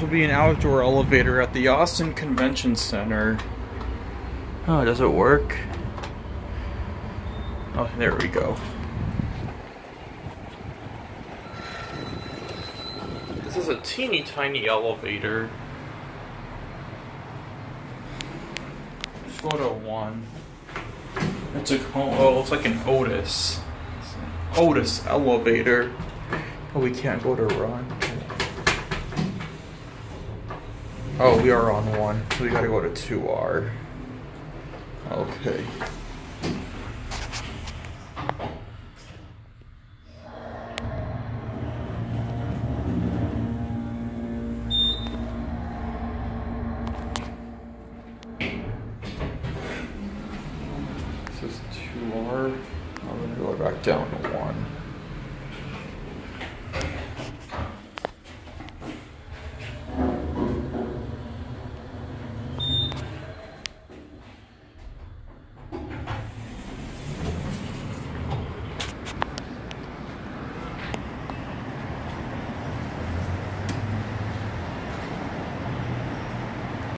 will be an outdoor elevator at the Austin Convention Center. Oh, does it work? Oh, there we go. This is a teeny tiny elevator. Let's go to 1. It's a, oh, it's like an Otis. It's an Otis elevator. Oh, we can't go to run. Oh, we are on 1, so we gotta go to 2R. Okay. This is 2R. I'm gonna go back down to